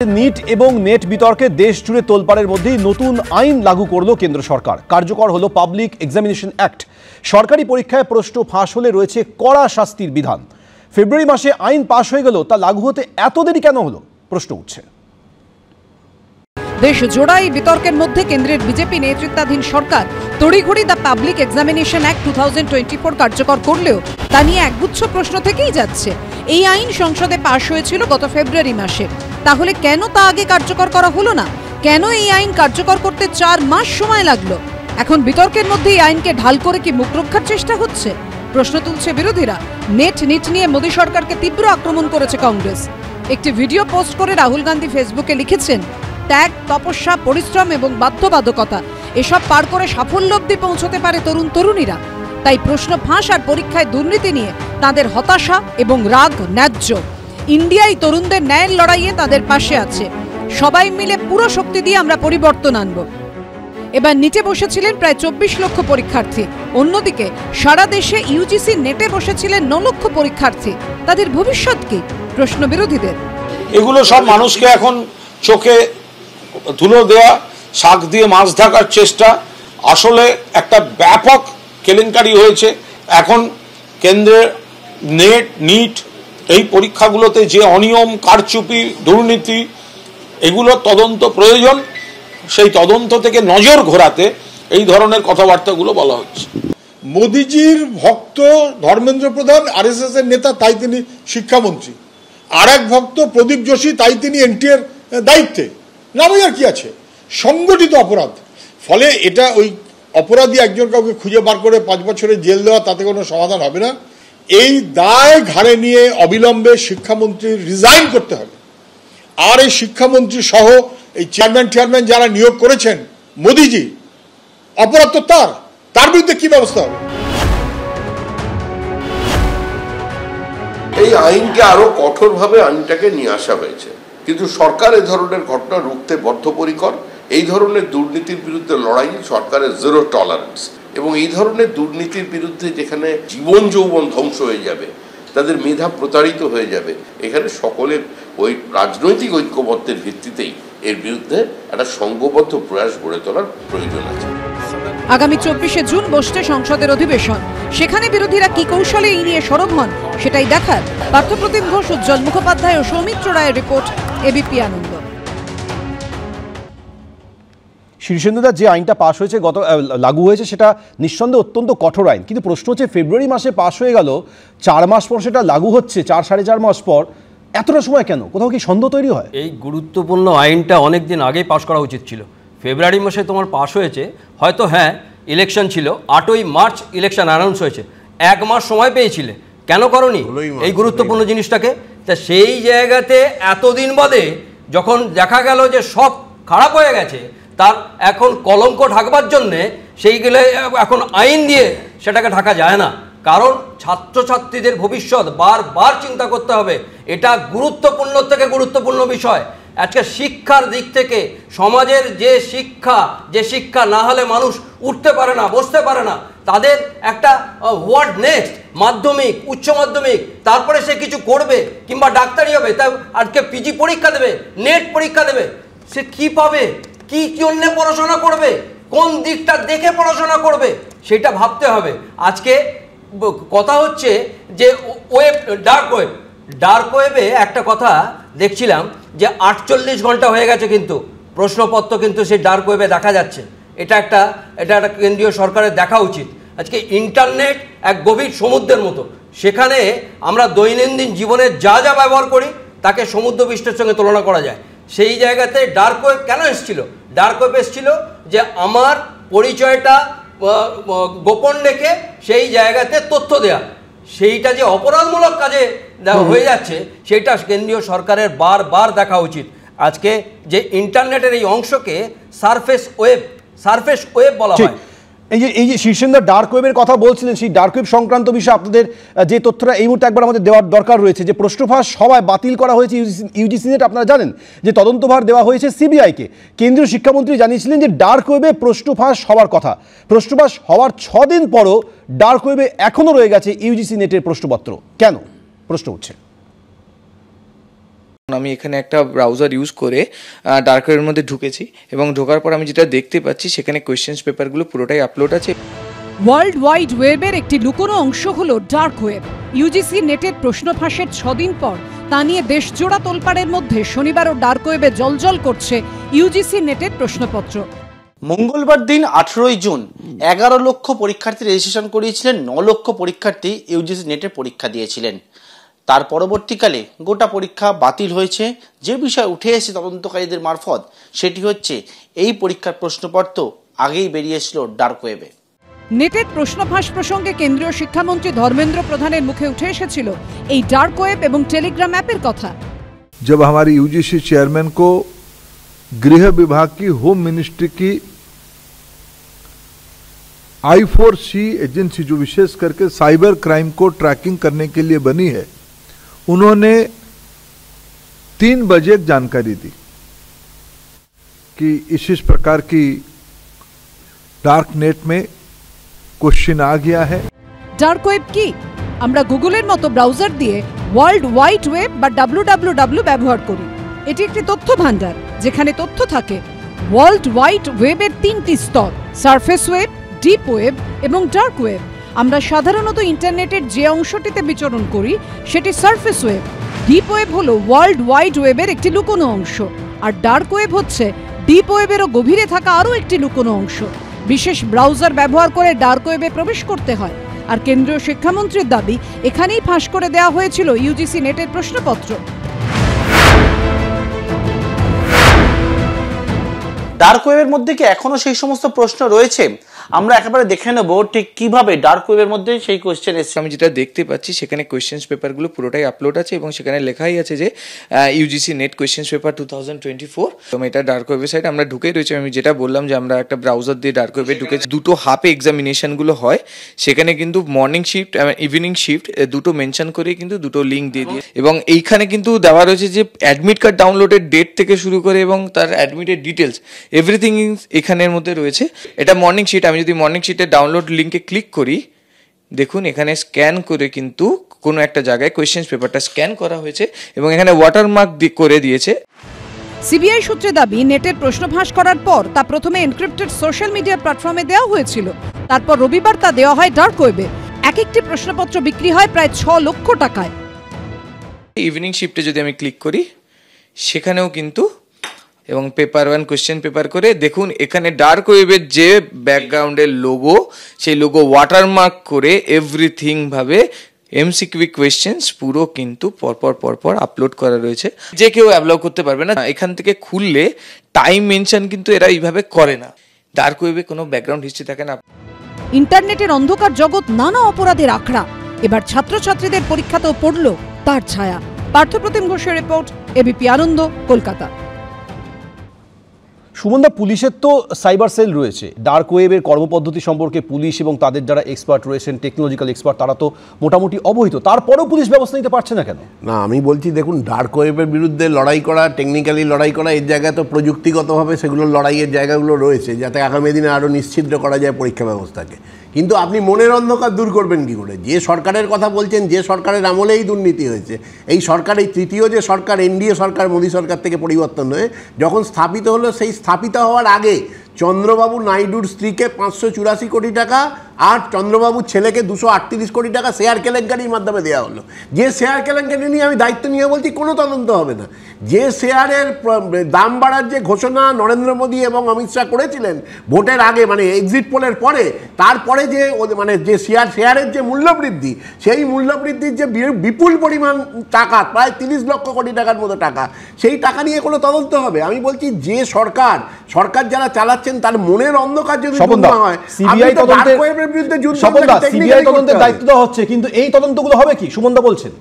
NEET এবং net বিতর্কে দেশ জুড়ে তোলপাড়ের মধ্যেই নতুন আইন লাগু করল কেন্দ্র সরকার। কার্যকর হলো পাবলিক এক্সামিনেশন অ্যাক্ট। সরকারি পরীক্ষায় প্রশ্ন ফাঁস হলে রয়েছে কড়া শাস্তির বিধান। ফেব্রুয়ারি মাসে আইন পাশ হয়ে গেল, তা লাগু হতে এত দেরি কেন হলো প্রশ্ন উঠছে। দেশ জোড়া এই বিতর্কের মধ্যে কেন্দ্রের বিজেপি নেতৃত্বাধীন সরকার তড়িঘড়ি দ্য পাবলিক এক্সামিনেশন অ্যাক্ট 2024 কার্যকর করলেও তা নিয়ে একগুচ্ছ প্রশ্ন থেকেই যাচ্ছে। এই আইন সংসদে পাশ হয়েছিল গত ফেব্রুয়ারি মাসে, তাহলে কেন তা আগে কার্যকর করা হলো না? কেন এই আইন কার্যকর করতে 4 মাস সময় লাগলো? এখন বিতর্কের মধ্যে এই আইনকে ঢাল করে কি মুখ রক্ষার চেষ্টা হচ্ছে? প্রশ্ন তুলছে বিরোধীরা। নিট নিয়ে মোদী সরকারকে তীব্র আক্রমণ করেছে কংগ্রেস। একটি ভিডিও পোস্ট করে রাহুল গান্ধী ফেসবুকে লিখেছেন, ত্যাগ, তপস্যা, পরিশ্রম এবং বাধ্যবাধকতা এসব পার করে সাফল্য অবধি পৌঁছতে পারে তরুণ তরুণীরা। তাই প্রশ্ন ফাঁস আর পরীক্ষায় দুর্নীতি নিয়ে তাদের হতাশা এবং রাগ ন্যায্য। ইন্ডিয়াই তরুণদের ন্যায়ের লড়াইয়ে তাদের পাশে আছে। সবাই মিলে পুরো শক্তি দিয়ে আমরা পরিবর্তন আনব। এবার নিটে বসেছিলেন প্রায় 24 লক্ষ পরীক্ষার্থী। অন্যদিকে সারা দেশে ইউজিসি নেটে বসেছিলেন 9 লক্ষ পরীক্ষার্থী। তাদের ভবিষ্যৎ কি? প্রশ্ন বিরোধীদের। এগুলো সব মানুষকে এখন চোখে ধুলো দেওয়া, শাক দিয়ে মাছ ঢাকার চেষ্টা। আসলে একটা ব্যাপক কেলেঙ্কারি হয়েছে। এখন কেন্দ্রের নিট এই পরীক্ষাগুলোতে যে অনিয়ম, কারচুপি, দুর্নীতি, এগুলো তদন্ত প্রয়োজন। সেই তদন্ত থেকে নজর ঘোরাতে এই ধরনের কথাবার্তাগুলো বলা হচ্ছে। মোদিজির ভক্ত ধর্মেন্দ্র প্রধান আরএসএস এর নেতা, তাই তিনি শিক্ষামন্ত্রী। আর এক ভক্ত প্রদীপ যোশী, তাই তিনি এনটিএর দায়িত্বে। নামে আর কি আছে? সংগঠিত অপরাধ। ফলে এটা ওই অপরাধী একজন কাউকে খুঁজে বার করে 5 বছরের জেল দেওয়া, তাতে কোনো সমাধান হবে না। এই দায় ঘাড়ে নিয়ে অবিলম্বে শিক্ষামন্ত্রী রিজাইন করতে হবে। আর এই শিক্ষামন্ত্রী সহ এই চেয়ারম্যান যারা নিয়োগ করেছেন মোদিজি, অপরাধ তো তার বিরুদ্ধে কি ব্যবস্থা হবে? এই আইনকে আরো কঠোরভাবে আইনটাকে নিয়ে আসা হয়েছে, কিন্তু সরকার এ ধরনের ঘটনা রুখতে বদ্ধপরিকর। এই ধরনের দুর্নীতির বিরুদ্ধে লড়াই সরকারের জিরো টলারেন্স। এবং এই ধরনের দুর্নীতির বিরুদ্ধে যেখানে জীবন যৌবন ধ্বংস হয়ে যাবে, তাদের মেধা প্রতারিত হয়ে যাবে, এখানে সকলের ওই রাজনৈতিক ঐক্যমত্যের ভিত্তিতেই এর বিরুদ্ধে একটা সংঘবদ্ধ প্রয়াস গড়ে তোলার প্রয়োজন আছে। আগামী 24শে জুন বসছে সংসদের অধিবেশন। সেখানে বিরোধীরা কি কৌশলে এই নিয়ে সরব হন সেটাই দেখার। পার্থপ্রতিম ঘোষ, উজ্জ্বল মুখোপাধ্যায় ও সৌমিত্র রায়ের রিপোর্ট, এবিপি আনন্দ। শীর্ষেন্দুদা, যে আইনটা পাশ হয়েছে, লাগু হয়েছে, সেটা নিঃসন্দেহে অত্যন্ত কঠোর আইন। কিন্তু প্রশ্ন হচ্ছে, ফেব্রুয়ারি মাসে পাশ হয়ে গেল, 4 মাস পর সেটা লাগু হচ্ছে, 4-4.5 মাস পর এতটা সময় কেন? কোথাও কি সন্দেহ তৈরি হয়? এই গুরুত্বপূর্ণ আইনটা অনেক দিন আগেই পাশ করা উচিত ছিল। ফেব্রুয়ারি মাসে তোমার পাশ হয়েছে, হয়তো হ্যাঁ ইলেকশন ছিল, 8ই মার্চ ইলেকশন অ্যানাউন্স হয়েছে, 1 মাস সময় পেয়েছিলে, কেন করনি এই গুরুত্বপূর্ণ জিনিসটাকে? তা সেই জায়গাতে এতদিন বাদে যখন দেখা গেল যে সব খারাপ হয়ে গেছে, তার এখন কলঙ্ক ঢাকবার জন্যে সেইগুলো এখন আইন দিয়ে সেটাকে ঢাকা যায় না। কারণ ছাত্রছাত্রীদের ভবিষ্যৎ বারবার চিন্তা করতে হবে। এটা গুরুত্বপূর্ণ থেকে গুরুত্বপূর্ণ বিষয়। আজকে শিক্ষার দিক থেকে সমাজের যে শিক্ষা না হলে মানুষ উঠতে পারে না, বসতে পারে না, তাদের একটা হোয়াট নেক্সট, মাধ্যমিক, উচ্চ মাধ্যমিক, তারপরে সে কিছু করবে কিংবা ডাক্তারি হবে, তাই আজকে পিজি পরীক্ষা দেবে, নেট পরীক্ষা দেবে, সে কি পাবে, কি জন্য পড়াশোনা করবে, কোন দিকটা দেখে পড়াশোনা করবে, সেটা ভাবতে হবে। আজকে কথা হচ্ছে যে ডার্ক ওয়েবে একটা কথা দেখছিলাম যে 48 ঘন্টা হয়ে গেছে, কিন্তু প্রশ্নপত্র কিন্তু সেই ডার্ক ওয়েবে দেখা যাচ্ছে। এটা একটা কেন্দ্রীয় সরকারের দেখা উচিত। আজকে ইন্টারনেট এক গভীর সমুদ্রের মতো, সেখানে আমরা দৈনন্দিন জীবনে যা ব্যবহার করি তাকে সমুদ্রপৃষ্ঠের সঙ্গে তুলনা করা যায়। সেই জায়গাতে ডার্ক ওয়েব কেন এসেছিল? ডার্ক ওয়েব এসেছিল যে আমার পরিচয়টা গোপন রেখে সেই জায়গাতে তথ্য দেয়া, সেইটা যে অপরাধমূলক কাজে হয়ে যাচ্ছে, সেটা কেন্দ্রীয় সরকারের বারবার দেখা উচিত। আজকে যে ইন্টারনেটের এই অংশকে সারফেস ওয়েব বলা হয়। এই যে শীর্ষেন্দু ডার্ক ওয়েবের কথা বলছিলেন, সেই ডার্ক ওয়েব সংক্রান্ত বিষয়ে আপনাদের যে তথ্যটা এই মুহূর্তে একবার আমাদের দেওয়ার দরকার রয়েছে, যে প্রশ্নফাঁস সভায় বাতিল করা হয়েছে ইউজিসি নেট। আপনারা জানেন যে তদন্তভার দেওয়া হয়েছে সিবিআইকে। কেন্দ্রীয় শিক্ষামন্ত্রী জানিয়েছিলেন যে ডার্ক ওয়েবে প্রশ্নফাঁস হওয়ার কথা। প্রশ্নফাঁস হওয়ার 6 দিন পরও ডার্ক ওয়েবে এখনও রয়ে গেছে ইউজিসি নেটের প্রশ্নপত্র। কেন? প্রশ্ন উঠছে। আমি এখানে একটা ব্রাউজার ইউজ করে ডার্ক ওয়েবের মধ্যে ঢুকেছি এবং ঢোকার পর আমি যেটা দেখতে পাচ্ছি সেখানে কোয়েশ্চেন্স পেপারগুলো পুরোটাই আপলোড আছে। ওয়ার্ল্ড ওয়াইড ওয়েবের একটি লুকোনো অংশ হলো ডার্ক ওয়েব। ইউজিসি নেটের প্রশ্ন ফাঁসের 6 দিন পর তা নিয়ে দেশজোড়া তোলপাড়ের মধ্যে শনিবারও ডার্ক ওয়েবে জ্বলজ্বল করছে ইউজিসি নেটের প্রশ্নপত্র। মঙ্গলবার দিন 18 জুন 11 লক্ষ পরীক্ষার্থী রেজিস্ট্রেশন করিয়েছিলেন। 9 লক্ষ পরীক্ষার্থী ইউজিসি নেটের পরীক্ষা দিয়েছিলেন। তার পরবর্তীকালে গোটা পরীক্ষা বাতিল হয়েছে। যে বিষয় উঠে এসেছে তদন্তকারীদের মারফত সেটি হচ্ছে এই পরীক্ষার প্রশ্নপত্র আগেই বেরিয়ে এসেছিল ডার্ক ওয়েবে। নেটের প্রশ্ন ফাঁস প্রসঙ্গে কেন্দ্রীয় শিক্ষামন্ত্রী ধর্মেন্দ্র প্রধানের মুখে উঠে এসেছিল এই ডার্ক ওয়েব এবং টেলিগ্রাম অ্যাপের কথা। जब हमारे यूजीसी चेयरमैन को गृह विभाग की होम मिनिस्ट्री की I4C एजेंसी जो विशेष करके साइबर क्राइम को ट्रैकिंग करने के लिए बनी है, उन्होंने 3 बजे एक जानकारी दी कि इस प्रकार की डार्क नेट में क्वेश्चन आ गया है। ডার্ক ওয়েব কি? আমরা গুগলের মতো ব্রাউজার দিয়ে ওয়ার্ল্ড ওয়াইড ওয়েব বা www ব্যবহার করি। এটি একটি তথ্য ভান্ডার যেখানে তথ্য থাকে। ওয়ার্ল্ড ওয়াইড ওয়েবের 3টি স্তর, সারফেস ওয়েব, ডিপ ওয়েব এবং ডার্ক ওয়েব। আমরা সাধারণত ইন্টারনেটের যে অংশটিতে বিচরণ করি সেটি সারফেস ওয়েব। ডিপ ওয়েব হলো ওয়ার্ল্ড ওয়াইড ওয়েবের একটি লুকোনো অংশ, আর ডার্ক ওয়েব হচ্ছে ডিপ ওয়েবেরও গভীরে থাকা আরও একটি লুকোনো অংশ। বিশেষ ব্রাউজার ব্যবহার করে ডার্ক ওয়েবে প্রবেশ করতে হয়। আর কেন্দ্রীয় শিক্ষামন্ত্রীর দাবি এখানেই ফাঁস করে দেওয়া হয়েছিল ইউজিসি নেটের প্রশ্নপত্র। ডার্ক ওয়েবের মধ্যে কি এখনো সেই সমস্ত প্রশ্ন রয়েছে? আমরা একেবারে দেখে নেব ঠিক কিভাবে ডার্ক ওয়েবের মধ্যে সেই কোশ্চেন এসেছে। আমি যেটা দেখতে পাচ্ছি সেখানে কোয়েশ্চেন্স পেপারগুলো পুরোটাই আপলোড আছে এবং সেখানে লেখাই আছে যে ইউজিসি নেট কোয়েশ্চেন্স পেপার 2024। তো এটা ডার্ক ওয়েবের সাইট আমরা ঢুকেই রয়েছে। আমি যেটা বললাম যে আমরা একটা ব্রাউজার দিয়ে ডার্ক ওয়েবে ঢুকেছি। দুটো হাফে এক্সামিনেশনগুলো হয়, সেখানে কিন্তু মর্নিং শিফট ইভিনিং শিফট দুটো মেনশন করে কিন্তু দুটো লিঙ্ক দিয়ে দিয়ে এবং এইখানে কিন্তু দেওয়া রয়েছে যে অ্যাডমিট কার্ড ডাউনলোডের ডেট থেকে শুরু করে এবং তার অ্যাডমিটের ডিটেলস এভরিথিং এখানের মধ্যে রয়েছে। এটা মর্নিং শিট। আমি যদি মর্নিং শিটের ডাউনলোড লিঙ্কে ক্লিক করি, দেখুন এখানে স্ক্যান করে কিন্তু কোনো একটা জায়গায় কোয়েশ্চেন্স পেপারটা স্ক্যান করা হয়েছে এবং এখানে ওয়াটারমার্ক করে দিয়েছে। সিবিআই সূত্রে দাবি নেটের প্রশ্ন ফাঁস করার পর তা প্রথমে এনক্রিপ্টেড সোশ্যাল মিডিয়া প্ল্যাটফর্মে দেওয়া হয়েছিল। তারপর রবিবার তা দেওয়া হয় ডার্ক ওয়েবে। এক একটি প্রশ্নপত্র বিক্রি হয় প্রায় 6 লক্ষ টাকায়। ইভিনিং শিফটে যদি আমি ক্লিক করি সেখানেও কিন্তু এবং পেপার 1 কোয়েশ্চেন পেপার করে দেখুন এখানে ডার্ক ওয়েবের যে ব্যাকগ্রাউন্ডের লোগো, সেই লোগো ওয়াটারমার্ক করে এভরিথিং ভাবে এমসিকিউ কোয়েশ্চেন্স পুরো কিন্তু পরপর আপলোড করা রয়েছে। যে কেউ অ্যাপ্লাই করতে পারবে না। এখান থেকে খুললে টাইম মেনশন কিন্তু এরা এইভাবে করে না। ডার্ক ওয়েবে কোনো ব্যাকগ্রাউন্ড হিস্ট্রি থাকে না। ইন্টারনেটের অন্ধকার জগৎ নানা অপরাধের আখড়া। এবার ছাত্রছাত্রীদের পরীক্ষাতেও পড়ল তার ছায়া। পার্থপ্রতিম ঘোষের রিপোর্ট, এবিপি আনন্দ, কলকাতা। সুমনদা, পুলিশের তো সাইবার সেল রয়েছে। ডার্ক ওয়েবের কর্মপদ্ধতি সম্পর্কে পুলিশ এবং তাদের যারা এক্সপার্ট রয়েছেন, টেকনোলজিক্যাল এক্সপার্ট, তারা তো মোটামুটি অবহিত। তারপরেও পুলিশ ব্যবস্থা নিতে পারছে না কেন? না, আমি বলছি দেখুন, ডার্ক ওয়েবের বিরুদ্ধে লড়াই করা, টেকনিক্যালি লড়াই করা, এর জায়গায় তো প্রযুক্তিগতভাবে সেগুলো লড়াইয়ের জায়গাগুলো রয়েছে, যাতে আগামী দিনে আরও নিশ্চিদ্র করা যায় পরীক্ষা ব্যবস্থাকে। কিন্তু আপনি মনের অন্ধকার দূর করবেন কি করে? যে সরকারের কথা বলছেন, যে সরকারের আমলেই দুর্নীতি হয়েছে, এই সরকার, এই তৃতীয় যে সরকার, এনডিএ সরকার, মোদী সরকার থেকে পরিবর্তন হয়ে যখন স্থাপিত হলো, সেই স্থাপিত হওয়ার আগে চন্দ্রবাবু নাইডুর স্ত্রীকে 584 কোটি টাকা আর চন্দ্রবাবুর ছেলেকে 238 কোটি টাকা শেয়ার কেলেঙ্কারির মাধ্যমে দেওয়া হলো। যে শেয়ার কেলেঙ্কারি নিয়ে আমি দায়িত্ব নিয়ে বলছি কোনো তদন্ত হবে না। যে শেয়ারের দাম বাড়ার যে ঘোষণা নরেন্দ্র মোদী এবং অমিত শাহ করেছিলেন ভোটের আগে, মানে এক্সিট পোলের পরে, তারপরে যে মানে যে শেয়ারের যে মূল্যবৃদ্ধি, সেই মূল্যবৃদ্ধির যে বিপুল পরিমাণ টাকা, প্রায় 30 লক্ষ কোটি টাকার মতো টাকা, সেই টাকা নিয়ে কোনো তদন্ত হবে? আমি বলছি যে সরকার যারা চালাচ্ছে তার মনের অন্ধকার যদি দূর হয়, সিবিআই তদন্তের দায়িত্ব দেওয়া হচ্ছে, কিন্তু এই তদন্তগুলো হবে কি? সুমনদা বলছেন।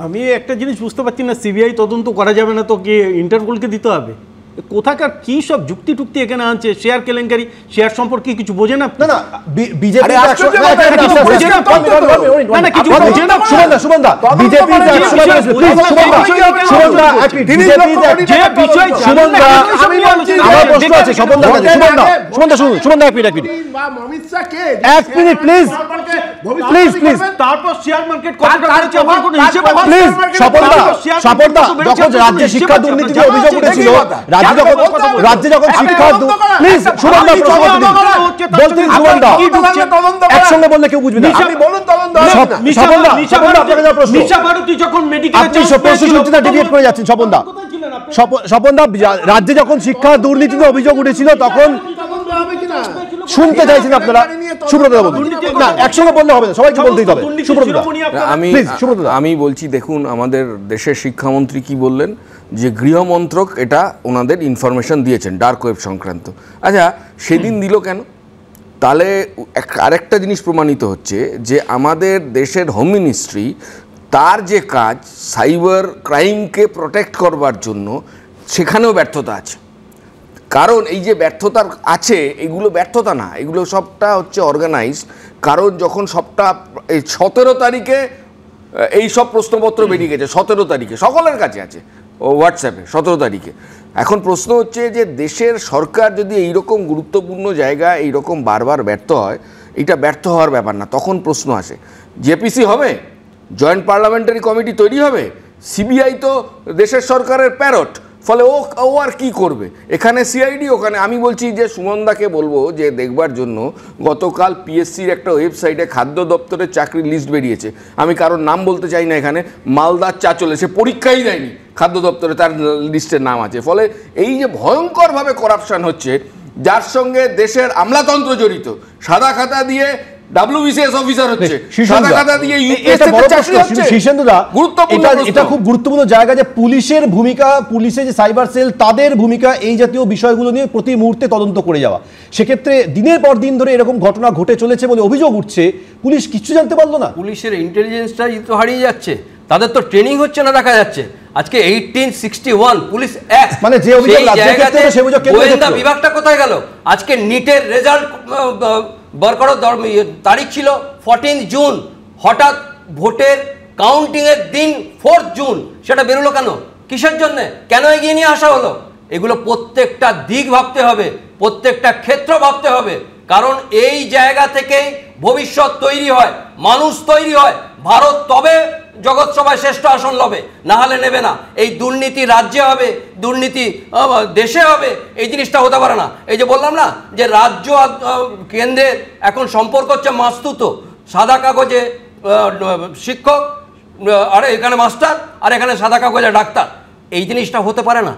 আমি একটা জিনিস বুঝতে পারছি না, সিবিআই তদন্ত করা যাবে না তো কি ইন্টারপোলকে দিতে হবে? কোথাকার কি সব যুক্তি টুক্তি এখানে আনছে? শেয়ার কেলেঙ্কারি, শেয়ার সম্পর্কে কিছু বোঝে না? না, বিজেপি এক মিনিট প্লিজ। প্লিজ প্লিজ তারপর শেয়ার মার্কেট কতটা করেছে আমার কোনো হিসেব আছে? প্লিজ স্বপনদা যখন রাজ্যে শিক্ষা দুর্নীতিতে অভিযোগ উঠেছিল, রাজ্যে যখন শিক্ষা প্লিজ সুমনদা প্রশ্ন বলতে সুমনদা একসঙ্গে বললে কেউ বুঝবে না। আপনি বলুন তদন্ত স্বপনদা প্রশ্ন নিশা ভারতী যখন মেডিকেল আপনি প্রশ্ন শুনতে ডিভিয়েট করে যাচ্ছেন। স্বপনদা রাজ্যে যখন শিক্ষা দুর্নীতিতে অভিযোগ উঠেছিল তখন শুনতে চাইছেন আপনারা? সুব্রতদা বলুন না, একসঙ্গে বললে হবে না, সবাইকে বলতেই হবে। সুব্রতদা আমি বলছি, দেখুন আমাদের দেশের শিক্ষামন্ত্রী কি বললেন যে গৃহমন্ত্রক এটা ওনাদের ইনফরমেশন দিয়েছেন ডার্ক ওয়েব সংক্রান্ত। আচ্ছা, সেদিন দিল কেন? তাহলে আরেকটা জিনিস প্রমাণিত হচ্ছে যে আমাদের দেশের হোম মিনিস্ট্রি তার যে কাজ সাইবার ক্রাইমকে প্রোটেক্ট করবার জন্য, সেখানেও ব্যর্থতা আছে। কারণ এই যে ব্যর্থতা আছে, এগুলো ব্যর্থতা না, এগুলো সবটা হচ্ছে অর্গানাইজড। কারণ যখন সবটা এই 17 তারিখে এই সব প্রশ্নপত্র বেরিয়ে গেছে, 17 তারিখে সকলের কাছে আছে হোয়াটসঅ্যাপে, 17 তারিখে। এখন প্রশ্ন হচ্ছে যে দেশের সরকার যদি এইরকম গুরুত্বপূর্ণ জায়গা এইরকম বারবার ব্যর্থ হয়, এটা ব্যর্থ হওয়ার ব্যাপার না। তখন প্রশ্ন আসে জেপিসি হবে, জয়েন্ট পার্লামেন্টারি কমিটি তৈরি হবে, সিবিআই তো দেশের সরকারের প্যারট, ফলে ও আর কি করবে? এখানে সিআইডি, ওখানে। আমি বলছি যে সুমনদাকে বলবো যে দেখবার জন্য গতকাল পিএসসির একটা ওয়েবসাইটে খাদ্য দপ্তরের চাকরির লিস্ট বেরিয়েছে। আমি কারোর নাম বলতে চাই না এখানে, মালদার চাচলে, সে পরীক্ষাই দেয়নি, খাদ্য দপ্তরে তার লিস্টের নাম আছে। ফলে এই যে ভয়ঙ্করভাবে করাপশন হচ্ছে, যার সঙ্গে দেশের আমলাতন্ত্র জড়িত, সাদা খাতা দিয়ে WBCS অফিসার হচ্ছে, সাদা খাতা দিয়ে ইউপিএসসিতে চাকরি হচ্ছে। শীর্ষেন্দুদা, এটা খুব গুরুত্বপূর্ণ জায়গা যে পুলিশের ভূমিকা, পুলিশের যে সাইবার সেল, তাদের ভূমিকা এই জাতীয় বিষয়গুলো নিয়ে প্রতি মুহূর্তে তদন্ত করে যাওয়া। সেক্ষেত্রে দিনের পর দিন ধরে এরকম ঘটনা ঘটে চলেছে বলে অভিযোগ উঠছে, পুলিশ কিছু জানতে পারলো না। পুলিশের ইন্টেলিজেন্সটাই তো হারিয়ে যাচ্ছে, তাদের তো ট্রেনিং হচ্ছে না দেখা যাচ্ছে। আজকে 1861 পুলিশ অ্যাক্ট, মানে যে অভিযোগ গোয়েন্দা বিভাগটা কোথায় গেল? আজকে নিটের রেজাল্ট বার করার তারিখ ছিল 14 জুন, হঠাৎ ভোটের কাউন্টিং এর দিন 4 জুন, সেটা বেরোলো কেন? কিসের জন্য? কেন এগিয়ে নিয়ে আসা হলো? এগুলো প্রত্যেকটা দিক ভাবতে হবে, প্রত্যেকটা ক্ষেত্র ভাবতে হবে। কারণ এই জায়গা থেকেই ভবিষ্যৎ তৈরি হয়, মানুষ তৈরি হয়। ভারত তবে জগৎ সভায় শ্রেষ্ঠ আসন লবে, না হলে নেবে না। এই দুর্নীতি রাজ্যে হবে, দুর্নীতি দেশে হবে, এই জিনিসটা হতে পারে না। এই যে বললাম না যে রাজ্য কেন্দ্রের এখন সম্পর্ক হচ্ছে মাস্তুতো, সাদা কাগজে শিক্ষক, আরে এখানে মাস্টার, আর এখানে সাদা কাগজে ডাক্তার। এই জিনিসটা হতে পারে না,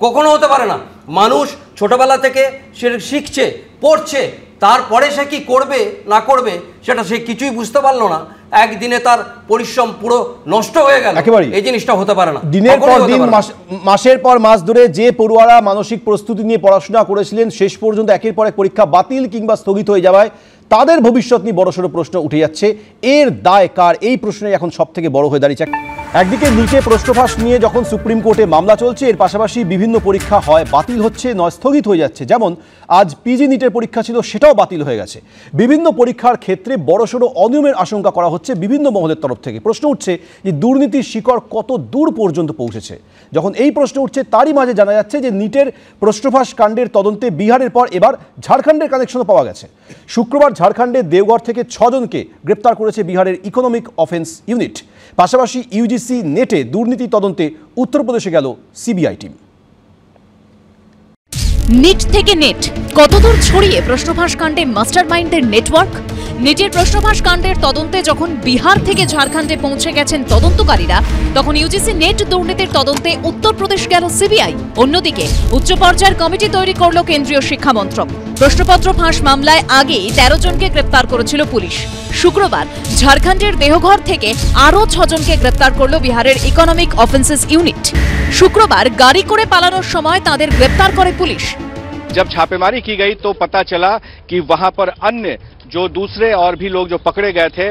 কখনো হতে পারে না। মানুষ ছোটবেলা থেকে সে শিখছে, পড়ছে, তারপরে সে কি করবে না করবে সেটা সে কিছুই বুঝতে পারলো না, একদিনে তার পরিশ্রম পুরো নষ্ট হয়ে গেল। এই জিনিসটা হতে পারে না। দিনের পর দিন, মাসের পর মাস ধরে যে পড়ুয়ারা মানসিক প্রস্তুতি নিয়ে পড়াশোনা করেছিলেন, শেষ পর্যন্ত একের পর এক পরীক্ষা বাতিল কিংবা স্থগিত হয়ে যাওয়ায় তাদের ভবিষ্যৎ নিয়ে বড়সড় প্রশ্ন উঠে যাচ্ছে। এর দায় কার? এই প্রশ্নই এখন সব থেকে বড় হয়ে দাঁড়িয়েছে। একদিকে নিটে প্রশ্নফাঁস নিয়ে যখন সুপ্রিম কোর্টে মামলা চলছে, এর পাশাপাশি বিভিন্ন পরীক্ষা হয় বাতিল হচ্ছে, নয় স্থগিত হয়ে যাচ্ছে। যেমন আজ পিজি নিটের পরীক্ষা ছিল, সেটাও বাতিল হয়ে গেছে। বিভিন্ন পরীক্ষার ক্ষেত্রে বড়সড় অনিয়মের আশঙ্কা করা হচ্ছে বিভিন্ন মহলের তরফ থেকে। প্রশ্ন উঠছে যে দুর্নীতির শিকড় কত দূর পর্যন্ত পৌঁছেছে। যখন এই প্রশ্ন উঠছে, তারই মাঝে জানা যাচ্ছে যে নিটের প্রশ্নফাঁস কাণ্ডের তদন্তে বিহারের পর এবার ঝাড়খণ্ডের কানেকশনও পাওয়া গেছে। শুক্রবার ঝাড়খণ্ডের দেওঘর থেকে 6 জনকে গ্রেপ্তার করেছে বিহারের ইকোনমিক অফেন্স ইউনিট। পাশাপাশি ইউজিসি নেটে দুর্নীতি তদন্তে উত্তরপ্রদেশে গেল সিবিআই টিম। নিট থেকে নেট, কতদূর ছড়িয়ে প্রশ্নফাঁস কাণ্ডে মাস্টারমাইন্ডের নেটওয়ার্ক। নিটের প্রশ্নফাঁস কাণ্ডের তদন্তে যখন বিহার থেকে ঝাড়খণ্ডে পৌঁছে গেছেন তদন্তকারীরা, তখন ইউজিসি নেট দুর্নীতির তদন্তে উত্তরপ্রদেশ গেল সিবিআই। অন্যদিকে উচ্চ পর্যায়ের কমিটি তৈরি করল কেন্দ্রীয় শিক্ষা মন্ত্রক। প্রশ্নপত্র ফাঁস মামলায় আগেই 13 জনকে গ্রেপ্তার করেছিল পুলিশ। শুক্রবার ঝাড়খণ্ডের দেহঘর থেকে আরও 6 জনকে গ্রেপ্তার করল বিহারের ইকোনমিক অফেন্সেস ইউনিট। শুক্রবার গাড়ি করে পালানোর সময় তাদের গ্রেপ্তার করে পুলিশ। जब छापेमारी की गई तो पता चला कि वहां पर अन्य जो दूसरे और भी लोग जो पकड़े गए थे,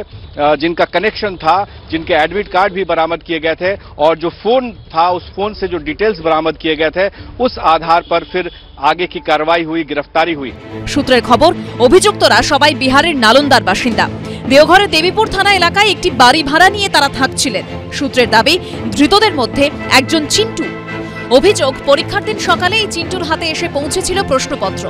जिनका कनेक्शन था, जिनके एडमिट कार्ड भी बरामद किए गए थे, और जो फोन था उस फोन से जो डिटेल्स बरामद किए गए थे, उस आधार पर फिर आगे की कार्रवाई हुई, गिरफ्तारी हुई। সূত্রের খবর, অভিযুক্তরা সবাই বিহারের নালন্দার বাসিন্দা। দেওঘরের দেবীপুর থানা এলাকায় একটি বাড়ি ভাড়া নিয়ে তারা থাকছিলেন। সূত্রের দাবি, ধৃতদের মধ্যে একজন চিন্টু। অভিযোগ, পরীক্ষার দিন সকালে এই চিন্টুর হাতে এসে পৌঁছেছিল প্রশ্নপত্র।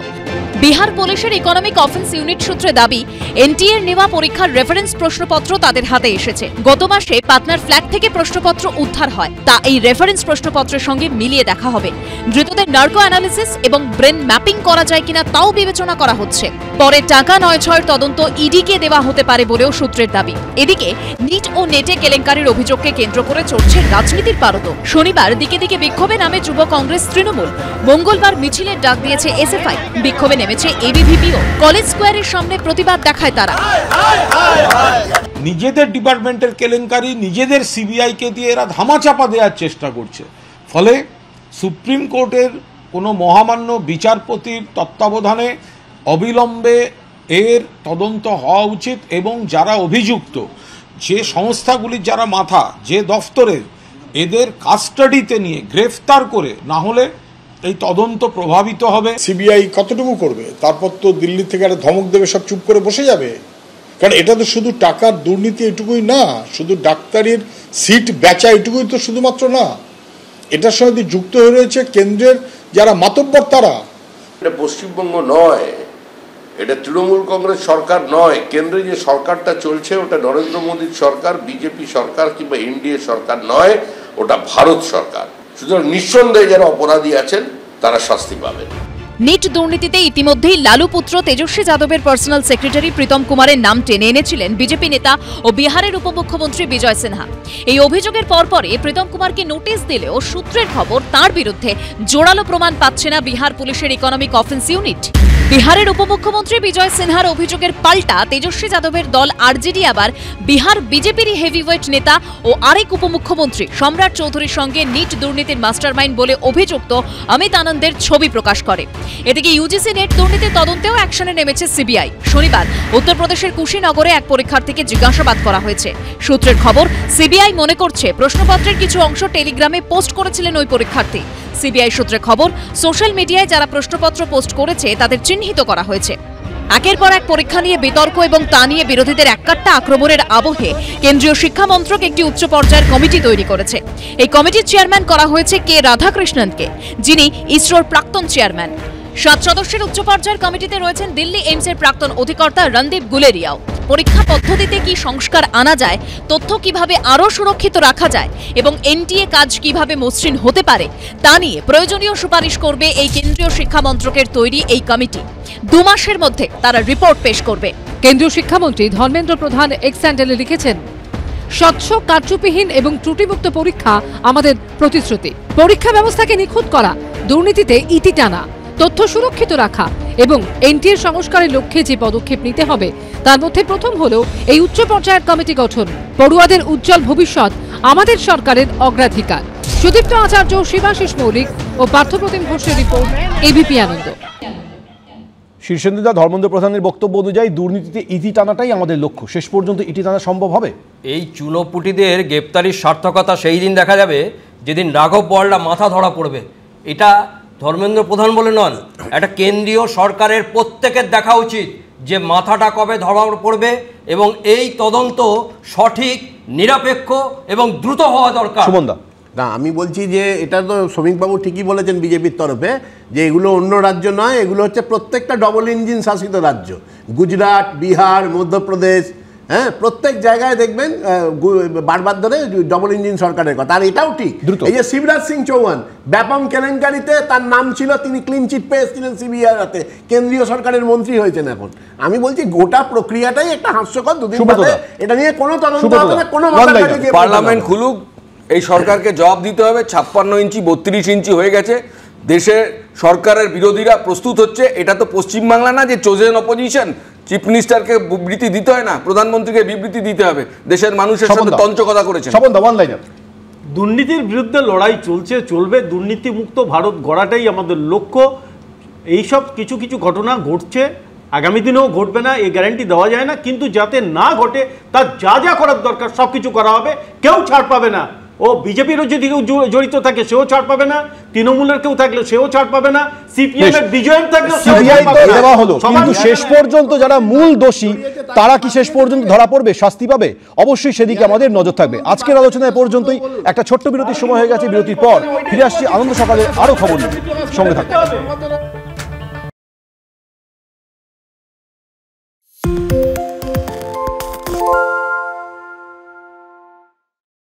বিহার পুলিশের ইকোনমিক অফেন্স ইউনিট সূত্রে দাবি, এনটিএর নেওয়া পরীক্ষার রেফারেন্স প্রশ্নপত্র তাদের হাতে এসেছে। গত মাসে পাটনার ফ্ল্যাট থেকে প্রশ্নপত্র উদ্ধার হয়, তা এই রেফারেন্স প্রশ্নপত্রের সঙ্গে মিলিয়ে দেখা হবে। ধৃতদের নার্কো অ্যানালিসিস এবং ব্রেন ম্যাপিং করা যায় কিনা তাও বিবেচনা করা হচ্ছে। পরে টাকা নয় ছয়ের তদন্ত ইডিকে দেওয়া হতে পারে বলেও সূত্রের দাবি। এদিকে নিট ও নেটে কেলেঙ্কারির অভিযোগকে কেন্দ্র করে চলছে রাজনীতির পারদ। শনিবার দিকে দিকে বিক্ষোভে নামে যুব কংগ্রেস, তৃণমূল। মঙ্গলবার মিছিলের ডাক দিয়েছে এসএফআই। বিক্ষোভে নেমেছে এবিভিপিও। কলেজ স্কোয়ারের সামনে প্রতিবাদ দেখায় তারা। নিজেদের ডিপার্টমেন্টের কেলেঙ্কারি নিজেদের সিবিআইকে দিয়ে এরা ধামাচাপা দেওয়ার চেষ্টা করছে। ফলে সুপ্রিম কোর্টের কোনো মহামান্য বিচারপতির তত্ত্বাবধানে অবিলম্বে এর তদন্ত হওয়া উচিত এবং যারা অভিযুক্ত, যে সংস্থাগুলির যারা মাথা, যে দফতরের, এদের কাস্টাডিতে নিয়ে গ্রেফতার করে, না হলে এই তদন্ত প্রভাবিত হবে। সিবিআই কতটুকু করবে? তারপর তো দিল্লি থেকে একটা ধমক দেবে, সব চুপ করে বসে যাবে। কারণ এটা তো শুধু টাকার দুর্নীতি এটুকুই না, শুধু ডাক্তারির সিট বেচা এটুকুই তো শুধুমাত্র না, এটার সঙ্গে যুক্ত হয়ে রয়েছে কেন্দ্রের যারা মাতব্বর তারা। এটা পশ্চিমবঙ্গ নয়, এটা তৃণমূল কংগ্রেস সরকার নয়। কেন্দ্রে যে সরকারটা চলছে ওটা নরেন্দ্র মোদীর সরকার, বিজেপি সরকার কিংবা এনডিএ সরকার নয়, ওটা ভারত সরকার। সুতরাং নিঃসন্দেহে যারা অপরাধী আছেন তারা শাস্তি পাবেন। নিট দুর্নীতিতে ইতিমধ্যেই লালু পুত্র তেজস্বী যাদবের পার্সোনাল সেক্রেটারি প্রীতম কুমারের নাম টেনে এনেছিলেন বিজেপি নেতা ও বিহারের উপমুখ্যমন্ত্রী বিজয় সিনহা। এই অভিযোগের পরপরই প্রীতম কুমারকে নোটিশ দিলেও সূত্রের খবর তার বিরুদ্ধে জোরালো প্রমাণ পাচ্ছে না বিহার পুলিশের ইকোনমিক অফেন্স ইউনিট। বিহারের উপমুখ্যমন্ত্রী বিজয় সিনহার অভিযোগের পাল্টা তেজস্বী যাদবের দল আরজেডি আবার বিহার বিজেপির হেভিওয়েট নেতা ও আরেক উপমুখ্যমন্ত্রী সম্রাট চৌধুরীর সঙ্গে নিট দুর্নীতির মাস্টারমাইন্ড বলে অভিযুক্ত অমিত আনন্দের ছবি প্রকাশ করে। এদিকে ইউজিসি নেট দুর্নীতির তদন্তেও অ্যাকশনে নেমেছে সিবিআই। শনিবার উত্তরপ্রদেশের কুশীনগরে এক পরীক্ষার্থীকে জিজ্ঞাসাবাদ করা হয়েছে। সূত্রের খবর, সিবিআই মনে করছে প্রশ্নপত্রের কিছু অংশ টেলিগ্রামে পোস্ট করেছিলেন ওই পরীক্ষার্থী। সিবিআই সূত্রে খবর, সোশ্যাল মিডিয়ায় যারা প্রশ্নপত্র পোস্ট করেছে তাদের চিহ্নিত করা হয়েছে। একের পর এক পরীক্ষা নিয়ে বিতর্ক এবং তা নিয়ে বিরোধীদের এককাট্টা আক্রমণের আবহে কেন্দ্রীয় শিক্ষা মন্ত্রক একটি উচ্চ পর্যায়ের কমিটি তৈরি করেছে। এই কমিটির চেয়ারম্যান করা হয়েছে কে রাধাকৃষ্ণনকে, যিনি ইসরোর প্রাক্তন চেয়ারম্যান। 7 সদস্যের উচ্চ পর্যায়ের কমিটিতে রয়েছেন দিল্লি এইমসের প্রাক্তন অধিকর্তা রণদীপ গুলেরিয়াও। পরীক্ষা পদ্ধতিতে কি সংস্কার আনা যায়, তথ্য কিভাবে আরও সুরক্ষিত রাখা যায় এবং এনটিএ কাজ কিভাবে মসৃণ হতে পারে তা নিয়ে প্রয়োজনীয় সুপারিশ করবে এই কেন্দ্রীয় শিক্ষা মন্ত্রকের তৈরি এই কমিটি। 2 মাসের মধ্যে তারা রিপোর্ট পেশ করবে। কেন্দ্রীয় শিক্ষামন্ত্রী ধর্মেন্দ্র প্রধান এক্স হ্যান্ডেলে লিখেছেন, স্বচ্ছ, কারচুপিহীন এবং ত্রুটিমুক্ত পরীক্ষা আমাদের প্রতিশ্রুতি। পরীক্ষা ব্যবস্থাকে নিখুঁত করা, দুর্নীতিতে ইতি টানা, তথ্য সুরক্ষিত রাখা এবং এনটিএর সংস্কারের লক্ষ্যে যে পদক্ষেপ নিতে হবে তার মধ্যে প্রথম হলো এই উচ্চ পর্যায়ের কমিটি গঠন। পড়ুয়াদের উজ্জ্বল ভবিষ্যৎ আমাদের সরকারের অগ্রাধিকার। সুদীপ্ত আচার্য, শিবাশিস মৌলিক ও পার্থপ্রতিম ঘোষের রিপোর্ট, এবিপি আনন্দ। শীর্ষেন্দুদা, ধর্মেন্দ্র প্রধানের বক্তব্য অনুযায়ী দুর্নীতিতে ইতি টানাটাই আমাদের লক্ষ্য। শেষ পর্যন্ত ইতি টানা সম্ভব হবে? এই চুনোপুটিদের গ্রেপ্তারির সার্থকতা সেই দিন দেখা যাবে যেদিন রাঘব বলরা মাথা ধরা পড়বে। এটা ধর্মেন্দ্র প্রধান বলে নন, একটা কেন্দ্রীয় সরকারের প্রত্যেকের দেখা উচিত যে মাথাটা কবে ধরা পড়বে এবং এই তদন্ত সঠিক, নিরপেক্ষ এবং দ্রুত হওয়া দরকার। সুমনদা, না, আমি বলছি যে এটা তো শ্রমিকবাবু ঠিকই বলেছেন বিজেপির তরফে, যে এগুলো অন্য রাজ্য নয়, এগুলো হচ্ছে প্রত্যেকটা ডবল ইঞ্জিন শাসিত রাজ্য। গুজরাট, বিহার, মধ্যপ্রদেশ, হ্যাঁ, প্রত্যেক জায়গায় দেখবেন বারবার ধরে ডবল ইঞ্জিন সরকারের কথা। আর এটাও ঠিক, এই যে শিবরাজ সিং চৌহান ব্যাপম কেলেঙ্কারিতে তার নাম ছিল, তিনি ক্লিন চিট পেয়ে এসেছিলেন সিবিআই হাতে, কেন্দ্রীয় সরকারের মন্ত্রী হয়েছেন এখন। আমি বলছি গোটা প্রক্রিয়াটাই একটা হাস্যকর। 2 দিন বাদে এটা নিয়ে কোনো তদন্ত হবে না, কোনো পার্লামেন্ট খুলুক, এই সরকারকে জবাব দিতে হবে। 56 ইঞ্চি 32 ইঞ্চি হয়ে গেছে, দেশে সরকারের বিরোধীরা প্রস্তুত হচ্ছে। এটা তো পশ্চিমবাংলা না যে চোজেন অপোজিশন। চিফ মিনিস্টারকে বিবৃতি দিতে হয় না, প্রধানমন্ত্রীকে বিবৃতি দিতে হবে। দেশের মানুষের সাথে তঞ্চকতা করেছেন। দুর্নীতির বিরুদ্ধে লড়াই চলছে, চলবে। দুর্নীতি মুক্ত ভারত গড়াটাই আমাদের লক্ষ্য। এইসব কিছু কিছু ঘটনা ঘটছে, আগামী দিনেও ঘটবে না এই গ্যারান্টি দেওয়া যায় না, কিন্তু যাতে না ঘটে তার যা যা করার দরকার সব কিছু করা হবে। কেউ ছাড় পাবে না। ও বিজেপিরও যদি কেউ জড়িত থাকে সেও ছাড় পাবে না, তৃণমূলের কেউ থাকলে সেও ছাড় পাবে না, সিপিএম এর বিজয়ের থাকলে সিবিআই তো দেওয়া হলো, কিন্তু শেষ পর্যন্ত যারা মূল দোষী তারা কি শেষ পর্যন্ত ধরা পড়বে, শাস্তি পাবে? অবশ্যই সেদিকে আমাদের নজর থাকবে। আজকের আলোচনায় পর্যন্তই। একটা ছোট্ট বিরতির সময় হয়ে গেছে। বিরতির পর ফিরে আসছি আনন্দ সকালে আরো খবর নিয়ে। সঙ্গে থাকবে। है।